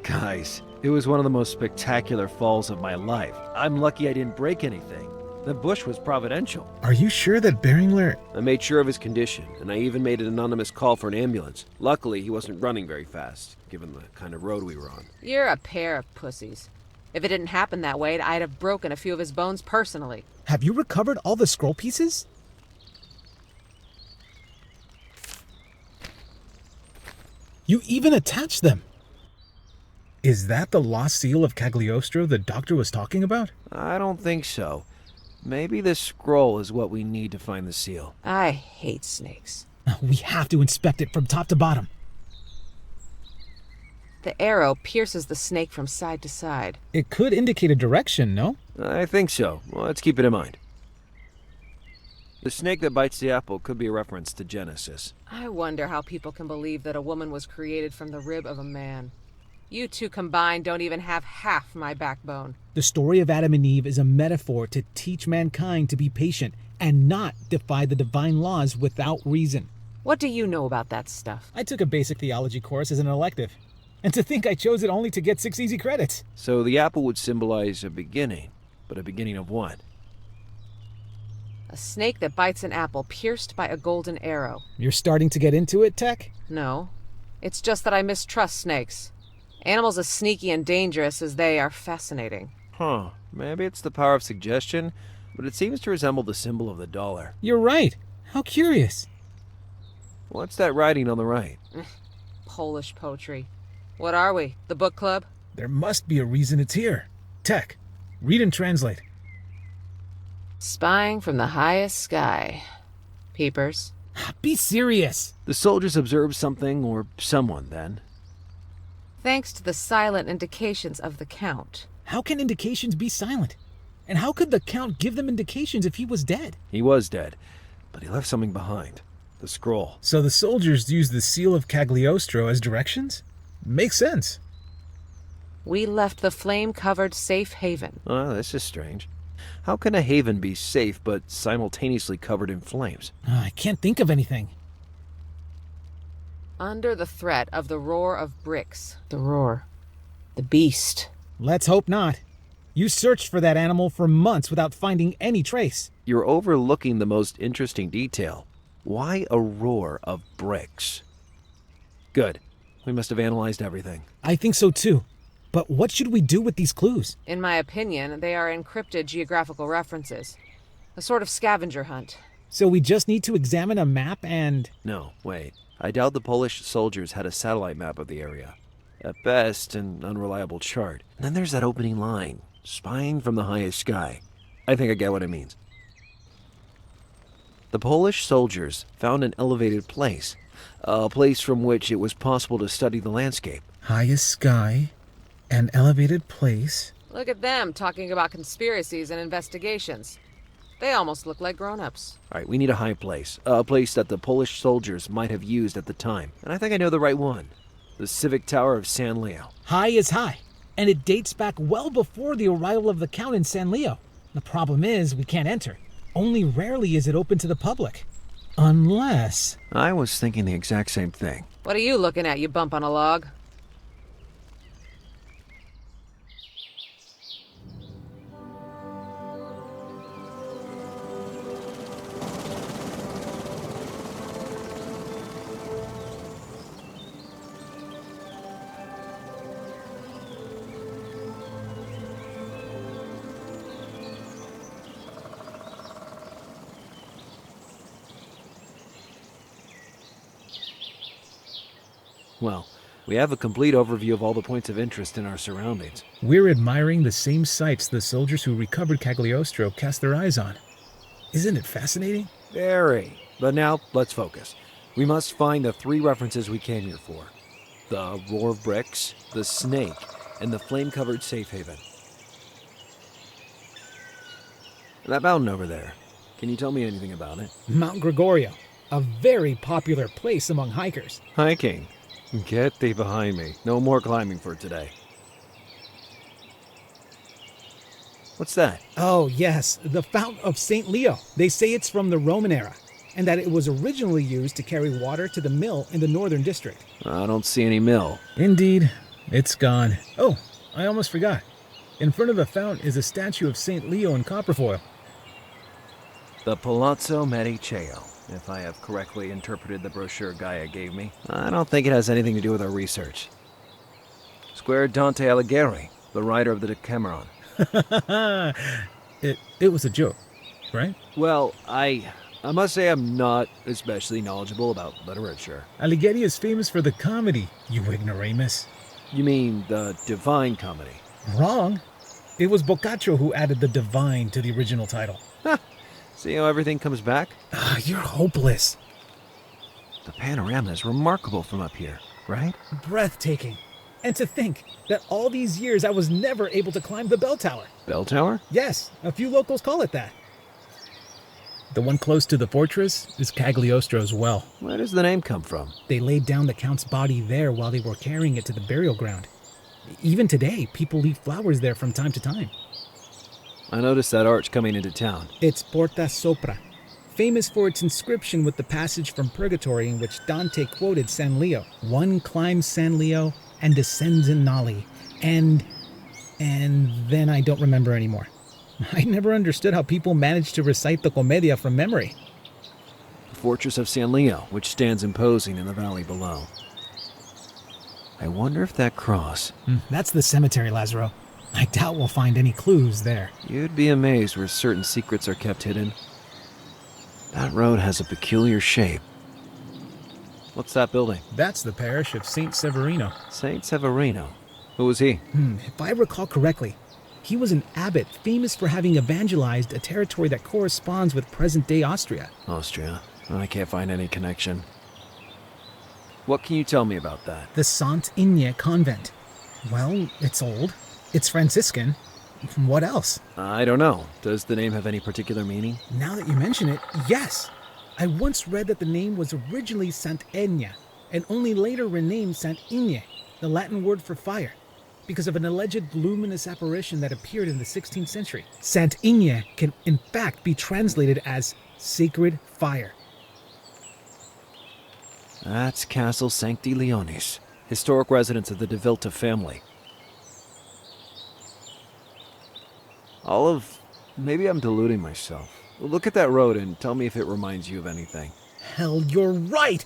Guys, it was one of the most spectacular falls of my life. I'm lucky I didn't break anything. The bush was providential. Are you sure that Beringler... I made sure of his condition, and I even made an anonymous call for an ambulance. Luckily, he wasn't running very fast, given the kind of road we were on. You're a pair of pussies. If it didn't happen that way, I'd have broken a few of his bones personally. Have you recovered all the scroll pieces? You even attached them! Is that the lost seal of Cagliostro the doctor was talking about? I don't think so. Maybe this scroll is what we need to find the seal. I hate snakes. We have to inspect it from top to bottom. The arrow pierces the snake from side to side. It could indicate a direction, no? I think so. Well, let's keep it in mind. The snake that bites the apple could be a reference to Genesis. I wonder how people can believe that a woman was created from the rib of a man. You two combined don't even have half my backbone. The story of Adam and Eve is a metaphor to teach mankind to be patient and not defy the divine laws without reason. What do you know about that stuff? I took a basic theology course as an elective. And to think I chose it only to get 6 easy credits. So the apple would symbolize a beginning. But a beginning of what? A snake that bites an apple pierced by a golden arrow. You're starting to get into it, Tech? No. It's just that I mistrust snakes. Animals as sneaky and dangerous as they are fascinating. Huh. Maybe it's the power of suggestion, but it seems to resemble the symbol of the dollar. You're right. How curious. What's that writing on the right? Polish poetry. What are we, the book club? There must be a reason it's here. Tech, read and translate. Spying from the highest sky. Peepers. Be serious. The soldiers observed something or someone then. Thanks to the silent indications of the Count. How can indications be silent? And how could the Count give them indications if he was dead? He was dead, but he left something behind. The scroll. So the soldiers used the seal of Cagliostro as directions? Makes sense. We left the flame-covered safe haven. Oh, this is strange. How can a haven be safe but simultaneously covered in flames? I can't think of anything. Under the threat of the roar of bricks. The roar. The beast. Let's hope not. You searched for that animal for months without finding any trace. You're overlooking the most interesting detail. Why a roar of bricks? Good. We must have analyzed everything. I think so too. But what should we do with these clues? In my opinion, they are encrypted geographical references. A sort of scavenger hunt. So we just need to examine a map and... No, wait. I doubt the Polish soldiers had a satellite map of the area. At best, an unreliable chart. And then there's that opening line. Spying from the highest sky. I think I get what it means. The Polish soldiers found an elevated place. A place from which it was possible to study the landscape. Highest sky, an elevated place. Look at them talking about conspiracies and investigations. They almost look like grown-ups. All right, we need a high place. A place that the Polish soldiers might have used at the time. And I think I know the right one. The Civic Tower of San Leo. High is high, and it dates back well before the arrival of the Count in San Leo. The problem is, we can't enter. Only rarely is it open to the public. Unless... I was thinking the exact same thing. What are you looking at, you bump on a log? Well, we have a complete overview of all the points of interest in our surroundings. We're admiring the same sights the soldiers who recovered Cagliostro cast their eyes on. Isn't it fascinating? Very. But now, let's focus. We must find the 3 references we came here for. The roar of bricks, the snake, and the flame-covered safe haven. That mountain over there. Can you tell me anything about it? Mount Gregorio, a very popular place among hikers. Hiking. Get thee behind me. No more climbing for today. What's that? Oh, yes, the Fount of St. Leo. They say it's from the Roman era, and that it was originally used to carry water to the mill in the northern district. I don't see any mill. Indeed. It's gone. Oh, I almost forgot. In front of the fountain is a statue of St. Leo in copperfoil. The Palazzo Mediceo, if I have correctly interpreted the brochure Gaia gave me. I don't think it has anything to do with our research. Square Dante Alighieri, the writer of the Decameron. It was a joke, right? Well, I must say I'm not especially knowledgeable about literature. Alighieri is famous for the comedy, you ignoramus. You mean the Divine Comedy? Wrong. It was Boccaccio who added the divine to the original title. See how everything comes back? You're hopeless. The panorama is remarkable from up here, right? Breathtaking. And to think that all these years I was never able to climb the bell tower. Bell Tower? Yes, a few locals call it that. The one close to the fortress is Cagliostro's well. Where does the name come from? They laid down the count's body there while they were carrying it to the burial ground. Even today, people leave flowers there from time to time. I noticed that arch coming into town. It's Porta Sopra, famous for its inscription with the passage from Purgatory in which Dante quoted San Leo. One climbs San Leo and descends in Nali, and then I don't remember anymore. I never understood how people managed to recite the Commedia from memory. The Fortress of San Leo, which stands imposing in the valley below. I wonder if that cross... That's the cemetery, Lazaro. I doubt we'll find any clues there. You'd be amazed where certain secrets are kept hidden. That road has a peculiar shape. What's that building? That's the parish of Saint Severino. Saint Severino. Who was he? If I recall correctly, he was an abbot famous for having evangelized a territory that corresponds with present-day Austria. Austria. I can't find any connection. What can you tell me about that? The Sant Igne convent. Well, it's old. It's Franciscan. What else? I don't know. Does the name have any particular meaning? Now that you mention it, yes. I once read that the name was originally Sant'Egna and only later renamed Sant'Igne, the Latin word for fire, because of an alleged luminous apparition that appeared in the 16th century. Sant'Igne can in fact be translated as sacred fire. That's Castle Sancti Leonis, historic residence of the De Vilta family. Olive, maybe I'm deluding myself. Look at that road and tell me if it reminds you of anything. Hell, you're right!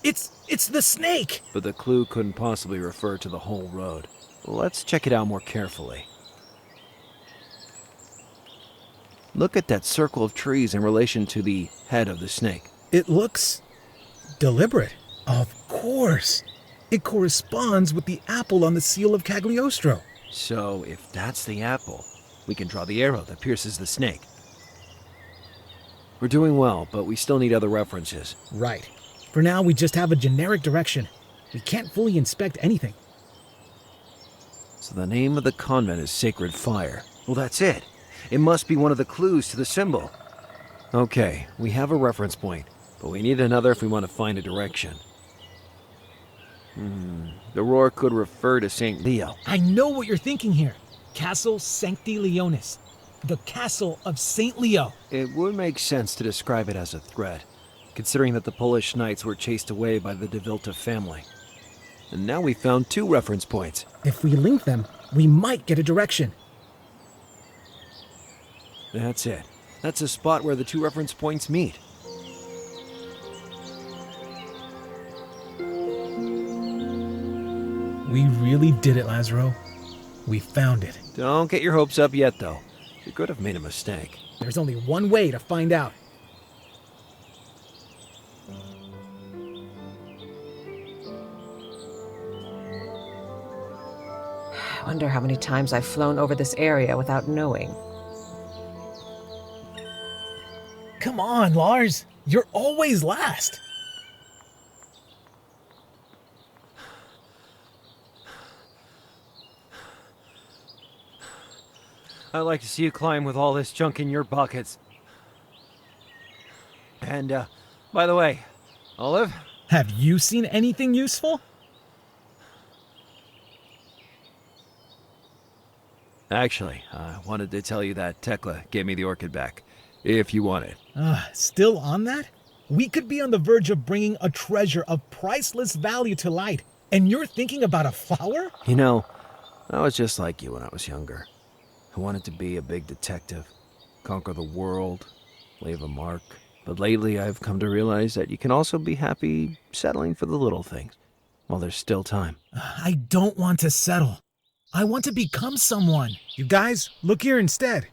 It's the snake! But the clue couldn't possibly refer to the whole road. Let's check it out more carefully. Look at that circle of trees in relation to the head of the snake. It looks deliberate. Of course. It corresponds with the apple on the seal of Cagliostro. So, if that's the apple, we can draw the arrow that pierces the snake. We're doing well, but we still need other references. Right. For now, we just have a generic direction. We can't fully inspect anything. So the name of the convent is Sacred Fire. Well, that's it. It must be one of the clues to the symbol. Okay, we have a reference point, but we need another if we want to find a direction. The roar could refer to St. Leo. I know what you're thinking here. Castle Sancti Leonis. The Castle of St. Leo. It would make sense to describe it as a threat, considering that the Polish knights were chased away by the De Vilta family. And now we found two reference points. If we link them, we might get a direction. That's it. That's a spot where the two reference points meet. We really did it, Lazaro. We found it. Don't get your hopes up yet, though. You could have made a mistake. There's only one way to find out. I wonder how many times I've flown over this area without knowing. Come on, Lars. You're always last. I'd like to see you climb with all this junk in your buckets. And, by the way, Olive? Have you seen anything useful? Actually, I wanted to tell you that Tekla gave me the orchid back, if you want it. Still on that? We could be on the verge of bringing a treasure of priceless value to light. And you're thinking about a flower? You know, I was just like you when I was younger. I wanted to be a big detective, conquer the world, leave a mark. But lately I've come to realize that you can also be happy settling for the little things, while there's still time. I don't want to settle. I want to become someone. You guys, look here instead.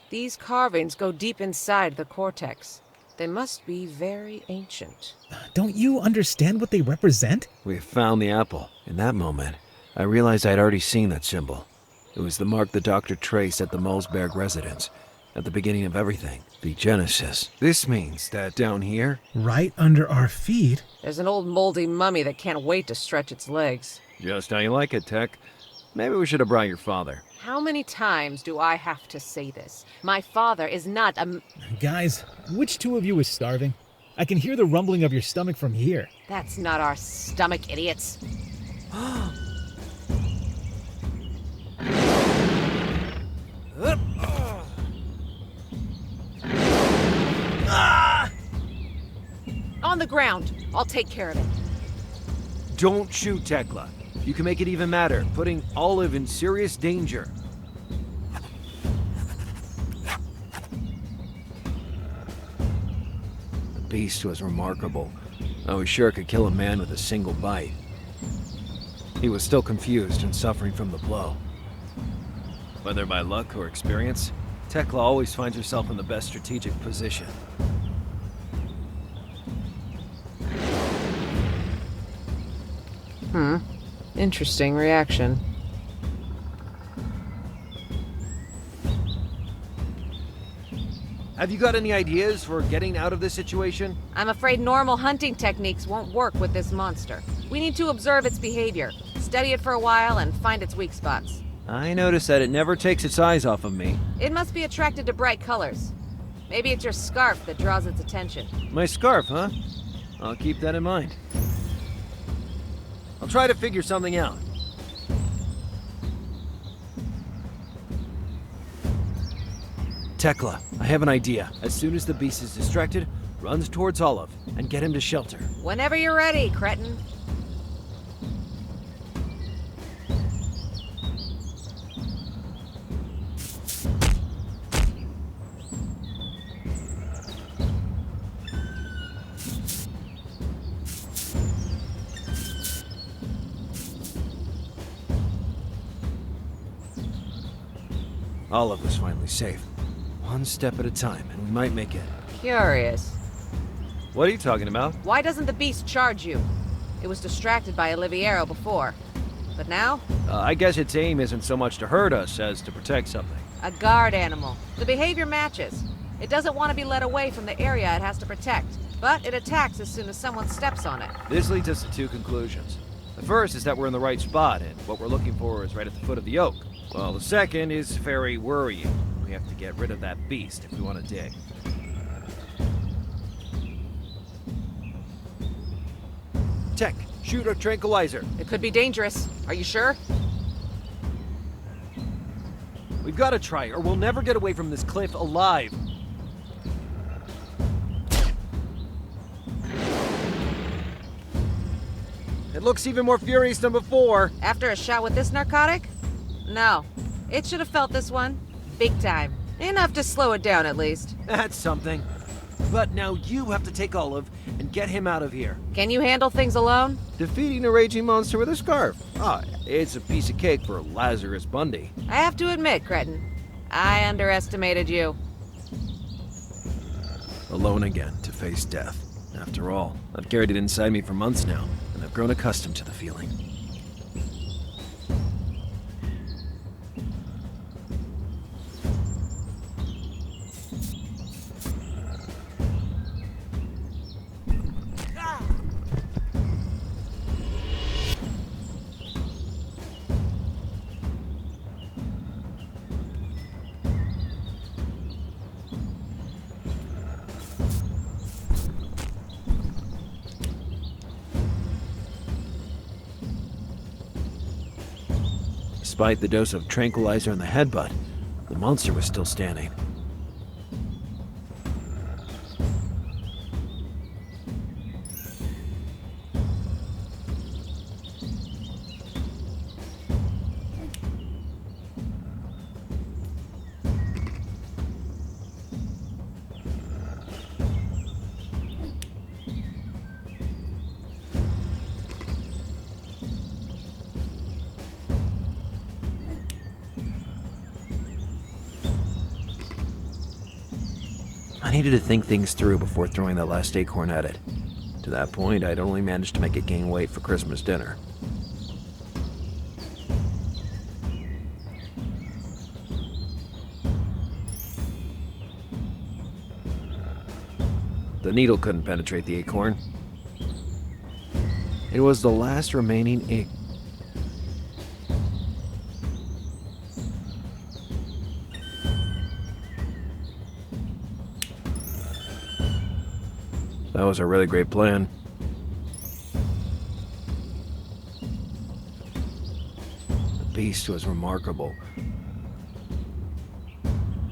These carvings go deep inside the cortex. They must be very ancient. Don't you understand what they represent? We found the apple. In that moment, I realized I'd already seen that symbol. It was the mark the doctor traced at the Molsberg residence, at the beginning of everything, the Genesis. This means that down here... Right under our feet? There's an old moldy mummy that can't wait to stretch its legs. Just how you like it, Tech. Maybe we should have brought your father. How many times do I have to say this? My father is not a... Guys, which two of you is starving? I can hear the rumbling of your stomach from here. That's not our stomach, idiots. On the ground. I'll take care of it. Don't shoot, Tekla. You can make it even madder, putting Olive in serious danger. The beast was remarkable. I was sure it could kill a man with a single bite. He was still confused and suffering from the blow. Whether by luck or experience, Tekla always finds herself in the best strategic position. Interesting reaction. Have you got any ideas for getting out of this situation? I'm afraid normal hunting techniques won't work with this monster. We need to observe its behavior, study it for a while, and find its weak spots. I noticed that it never takes its eyes off of me. It must be attracted to bright colors. Maybe it's your scarf that draws its attention. My scarf, huh? I'll keep that in mind. I'll try to figure something out. Tekla, I have an idea. As soon as the beast is distracted, runs towards Olive and get him to shelter. Whenever you're ready, cretin. Olive was finally safe. One step at a time, and we might make it. Curious. What are you talking about? Why doesn't the beast charge you? It was distracted by Oliviero before. But now? I guess its aim isn't so much to hurt us as to protect something. A guard animal. The behavior matches. It doesn't want to be led away from the area it has to protect, but it attacks as soon as someone steps on it. This leads us to two conclusions. The first is that we're in the right spot, and what we're looking for is right at the foot of the oak. Well, the second is very worrying. We have to get rid of that beast if we want to dig. Tech, shoot a tranquilizer. It could be dangerous. Are you sure? We've got to try, or we'll never get away from this cliff alive. It looks even more furious than before. After a shot with this narcotic? No. It should have felt this one. Big time. Enough to slow it down, at least. That's something. But now you have to take Olive and get him out of here. Can you handle things alone? Defeating a raging monster with a scarf. Ah, it's a piece of cake for Lazarus Bundy. I have to admit, cretin, I underestimated you. Alone again to face death. After all, I've carried it inside me for months now, and I've grown accustomed to the feeling. Despite the dose of tranquilizer and the headbutt, the monster was still standing. I needed to think things through before throwing that last acorn at it. To that point, I'd only managed to make it gain weight for Christmas dinner. The needle couldn't penetrate the acorn. It was the last remaining That was a really great plan. The beast was remarkable.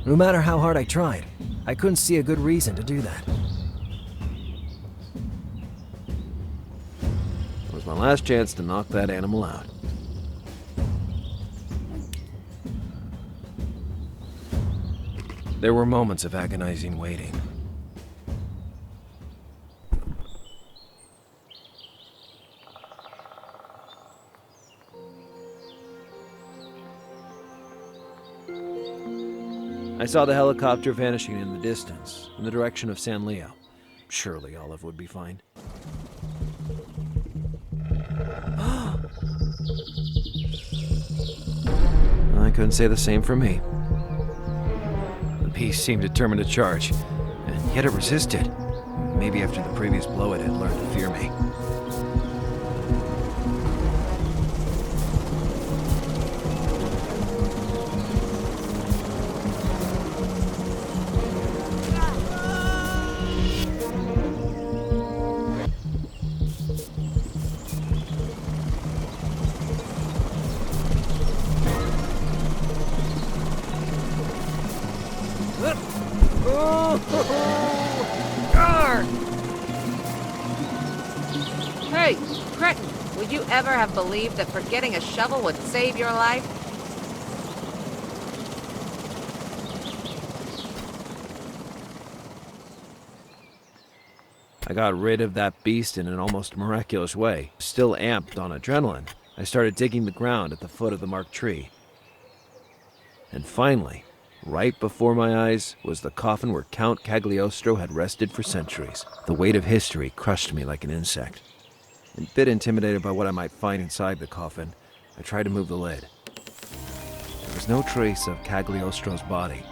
No matter how hard I tried, I couldn't see a good reason to do that. It was my last chance to knock that animal out. There were moments of agonizing waiting. I saw the helicopter vanishing in the distance, in the direction of San Leo. Surely Olive would be fine. I couldn't say the same for me. The beast seemed determined to charge, and yet it resisted. Maybe after the previous blow it had learned to fear me. Hey, cretin! Would you ever have believed that forgetting a shovel would save your life? I got rid of that beast in an almost miraculous way. Still amped on adrenaline, I started digging the ground at the foot of the marked tree. And finally, right before my eyes, was the coffin where Count Cagliostro had rested for centuries. The weight of history crushed me like an insect. A bit intimidated by what I might find inside the coffin, I tried to move the lid. There was no trace of Cagliostro's body.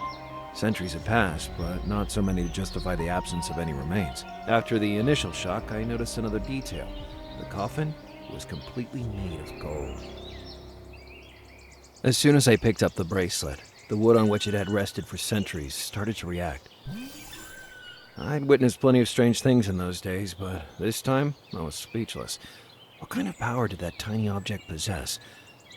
Centuries had passed, but not so many to justify the absence of any remains. After the initial shock, I noticed another detail. The coffin was completely made of gold. As soon as I picked up the bracelet, the wood on which it had rested for centuries started to react. I'd witnessed plenty of strange things in those days, but this time I was speechless. What kind of power did that tiny object possess?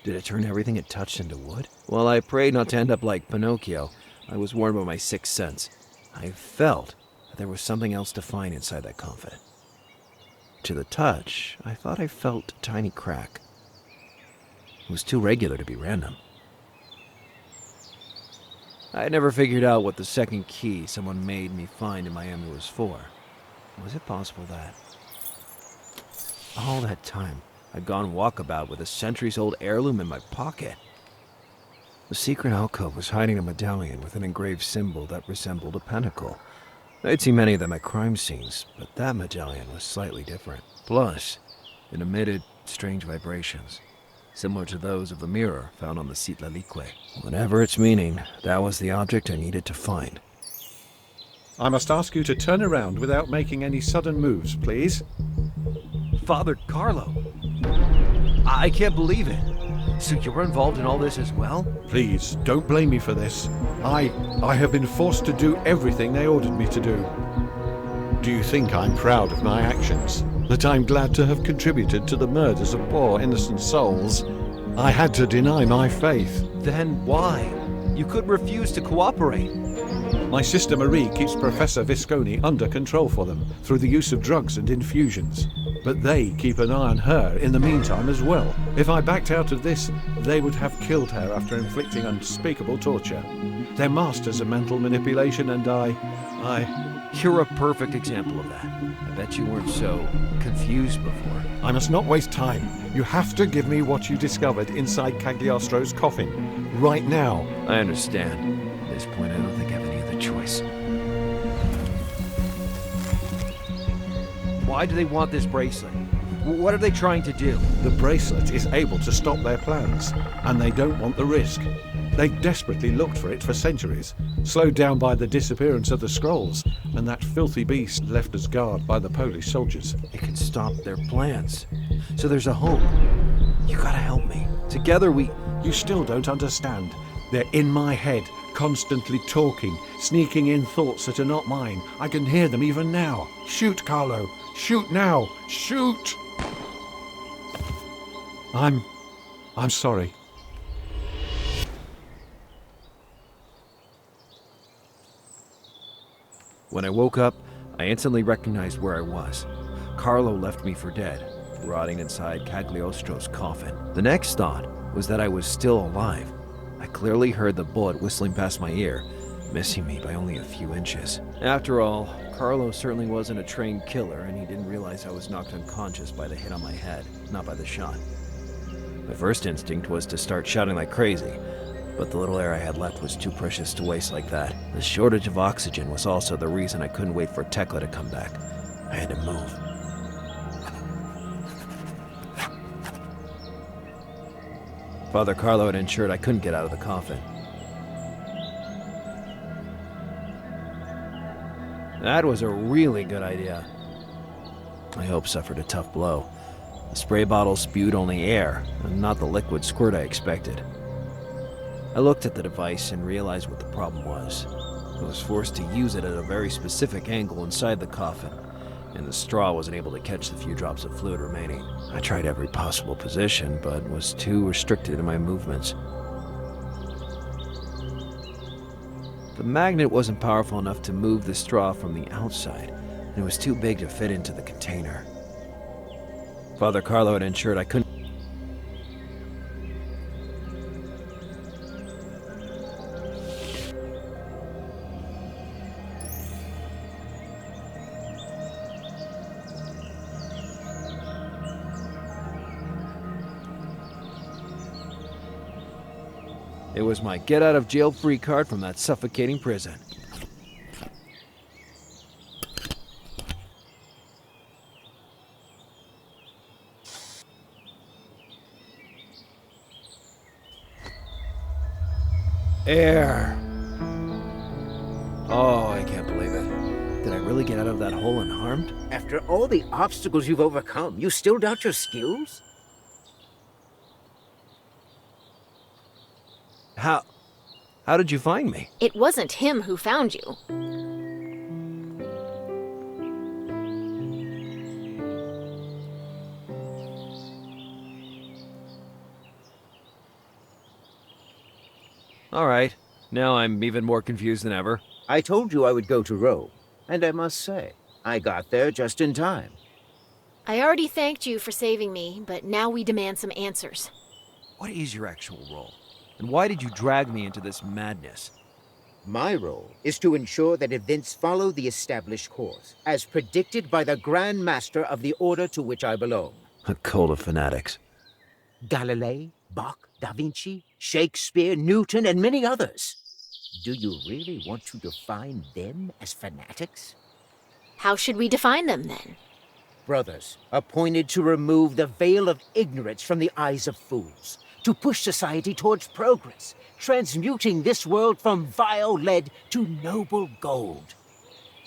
Did it turn everything it touched into wood? While I prayed not to end up like Pinocchio, I was warned by my sixth sense. I felt that there was something else to find inside that coffin. To the touch, I thought I felt a tiny crack. It was too regular to be random. I had never figured out what the second key someone made me find in Miami was for. Was it possible that all that time I'd gone walkabout with a centuries-old heirloom in my pocket? The secret alcove was hiding a medallion with an engraved symbol that resembled a pentacle. I'd seen many of them at crime scenes, but that medallion was slightly different. Plus, it emitted strange vibrations, similar to those of the mirror found on the Citlalique. Whatever its meaning, that was the object I needed to find. I must ask you to turn around without making any sudden moves, please. Father Carlo! I can't believe it. So you were involved in all this as well? Please, don't blame me for this. I have been forced to do everything they ordered me to do. Do you think I'm proud of my actions? That I'm glad to have contributed to the murders of poor innocent souls? I had to deny my faith. Then why? You could refuse to cooperate. My sister Marie keeps Professor Visconti under control for them through the use of drugs and infusions. But they keep an eye on her in the meantime as well. If I backed out of this, they would have killed her after inflicting unspeakable torture. They're masters of mental manipulation, and You're a perfect example of that. I bet you weren't so confused before. I must not waste time. You have to give me what you discovered inside Cagliostro's coffin. Right now. I understand. At this point, I don't think I have any other choice. Why do they want this bracelet? What are they trying to do? The bracelet is able to stop their plans, and they don't want the risk. They desperately looked for it for centuries, slowed down by the disappearance of the scrolls and that filthy beast left as guard by the Polish soldiers. It can stop their plans. So there's a hope. You gotta help me. Together we... You still don't understand. They're in my head, constantly talking, sneaking in thoughts that are not mine. I can hear them even now. Shoot, Carlo. Shoot now. Shoot! I'm sorry. When I woke up, I instantly recognized where I was. Carlo left me for dead, rotting inside Cagliostro's coffin. The next thought was that I was still alive. I clearly heard the bullet whistling past my ear, missing me by only a few inches. After all, Carlo certainly wasn't a trained killer, and he didn't realize I was knocked unconscious by the hit on my head, not by the shot. My first instinct was to start shouting like crazy, but the little air I had left was too precious to waste like that. The shortage of oxygen was also the reason I couldn't wait for Tekla to come back. I had to move. Father Carlo had ensured I couldn't get out of the coffin. That was a really good idea. My hope suffered a tough blow. The spray bottle spewed only air, and not the liquid squirt I expected. I looked at the device and realized what the problem was. I was forced to use it at a very specific angle inside the coffin, and the straw wasn't able to catch the few drops of fluid remaining. I tried every possible position, but was too restricted in my movements. The magnet wasn't powerful enough to move the straw from the outside, and it was too big to fit into the container. Father Carlo had ensured I couldn't. It was my get-out-of-jail-free card from that suffocating prison. Air. Oh, I can't believe it. Did I really get out of that hole unharmed? After all the obstacles you've overcome, you still doubt your skills? How did you find me? It wasn't him who found you. All right. Now I'm even more confused than ever. I told you I would go to Rome, and I must say, I got there just in time. I already thanked you for saving me, but now we demand some answers. What is your actual role? And why did you drag me into this madness? My role is to ensure that events follow the established course, as predicted by the Grand Master of the order to which I belong. A cult of fanatics. Galilei, Bach, Da Vinci, Shakespeare, Newton, and many others. Do you really want to define them as fanatics? How should we define them, then? Brothers, appointed to remove the veil of ignorance from the eyes of fools, to push society towards progress, transmuting this world from vile lead to noble gold.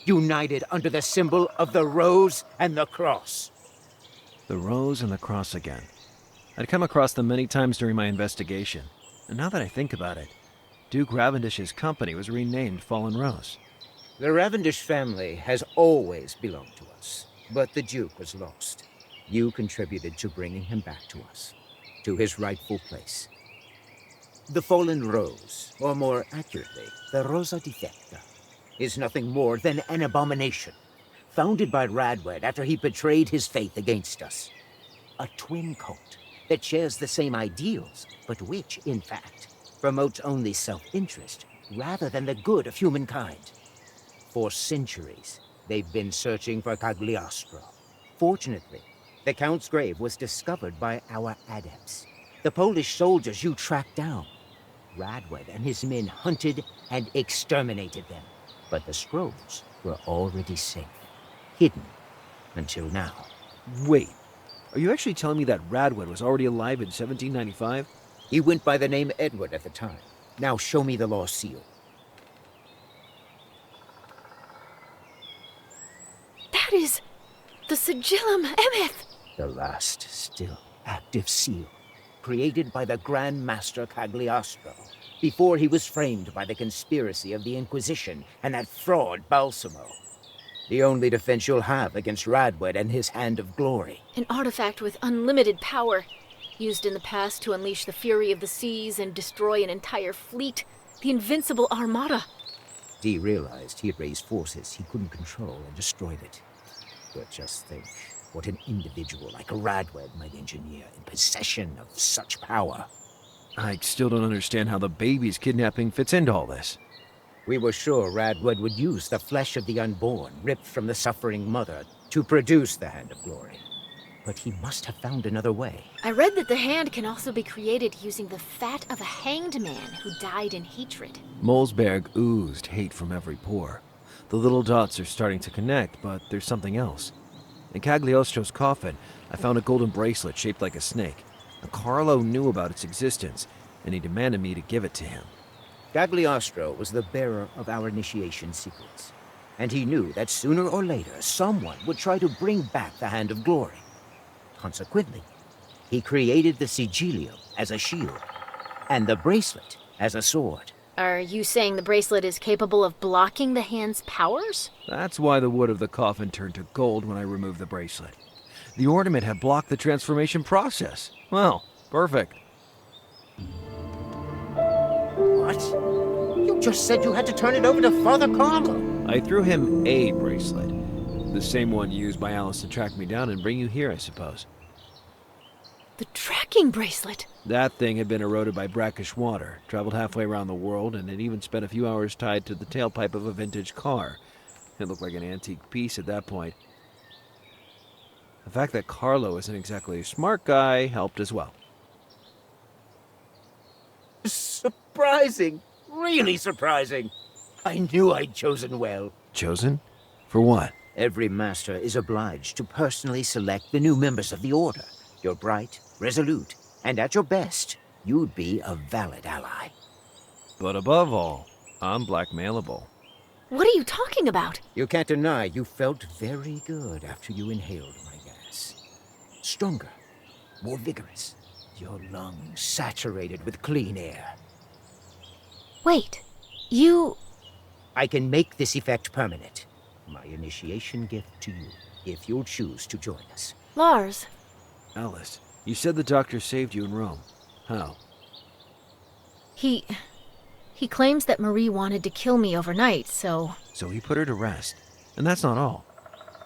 United under the symbol of the rose and the cross. The rose and the cross again. I'd come across them many times during my investigation, and now that I think about it, Duke Ravendish's company was renamed Fallen Rose. The Ravendish family has always belonged to us, but the Duke was lost. You contributed to bringing him back to us, to his rightful place. The Fallen Rose, or more accurately, the Rosa Difecta, is nothing more than an abomination, founded by Radwed after he betrayed his faith against us. A twin cult that shares the same ideals, but which, in fact, promotes only self-interest rather than the good of humankind. For centuries, they've been searching for Cagliostro. Fortunately, the Count's grave was discovered by our adepts, the Polish soldiers you tracked down. Radwed and his men hunted and exterminated them, but the scrolls were already safe, hidden Until now. Wait, are you actually telling me that Radwed was already alive in 1795? He went by the name Edward at the time. Now show me the lost seal. That is the Sigillum Emeth. The last still active seal, created by the Grand Master Cagliostro, before he was framed by the conspiracy of the Inquisition and that fraud Balsamo. The only defense you'll have against Radwed and his Hand of Glory. An artifact with unlimited power, used in the past to unleash the fury of the seas and destroy an entire fleet, the Invincible Armada. Dee realized he had raised forces he couldn't control and destroyed it. But just think what an individual like Radwed might engineer in possession of such power. I still don't understand how the baby's kidnapping fits into all this. We were sure Radwed would use the flesh of the unborn, ripped from the suffering mother, to produce the Hand of Glory. But he must have found another way. I read that the hand can also be created using the fat of a hanged man who died in hatred. Molesberg oozed hate from every pore. The little dots are starting to connect, but there's something else. In Cagliostro's coffin, I found a golden bracelet shaped like a snake. Carlo knew about its existence, and he demanded me to give it to him. Cagliostro was the bearer of our initiation secrets, and he knew that sooner or later someone would try to bring back the Hand of Glory. Consequently, he created the sigillium as a shield, and the bracelet as a sword. Are you saying the bracelet is capable of blocking the hand's powers? That's why the wood of the coffin turned to gold when I removed the bracelet. The ornament had blocked the transformation process. Well, perfect. What? You just said you had to turn it over to Father Carlo. I threw him a bracelet. The same one used by Alice to track me down and bring you here, I suppose. The tracking bracelet. That thing had been eroded by brackish water, traveled halfway around the world, and it even spent a few hours tied to the tailpipe of a vintage car. It looked like an antique piece at that point. The fact that Carlo isn't exactly a smart guy helped as well. Surprising. Really surprising. I knew I'd chosen well. Chosen? For what? Every master is obliged to personally select the new members of the Order. You're bright, resolute, and at your best, you'd be a valid ally. But above all, I'm blackmailable. What are you talking about? You can't deny you felt very good after you inhaled my gas. Stronger, more vigorous, your lungs saturated with clean air. Wait, you... I can make this effect permanent. My initiation gift to you, if you'll choose to join us. Lars. Alice, you said the doctor saved you in Rome. How? He claims that Marie wanted to kill me overnight, so... So he put her to rest. And that's not all.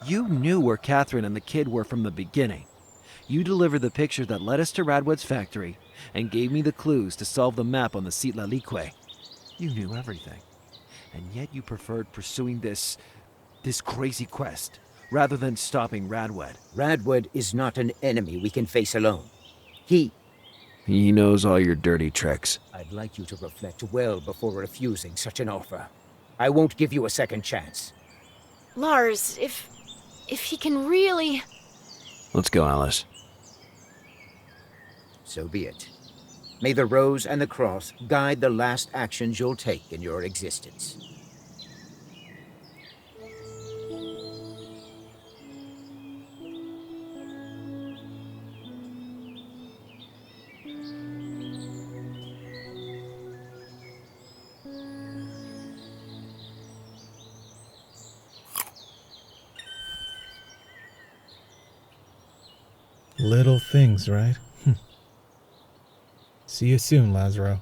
You knew where Catherine and the kid were from the beginning. You delivered the picture that led us to Radwed's factory and gave me the clues to solve the map on the Site Lalique. You knew everything. And yet you preferred pursuing this crazy quest rather than stopping Radwed. Radwed is not an enemy we can face alone. He knows all your dirty tricks. I'd like you to reflect well before refusing such an offer. I won't give you a second chance. Lars, if he can really... Let's go, Alice. So be it. May the rose and the cross guide the last actions you'll take in your existence. Little things, right? See you soon, Lazaro.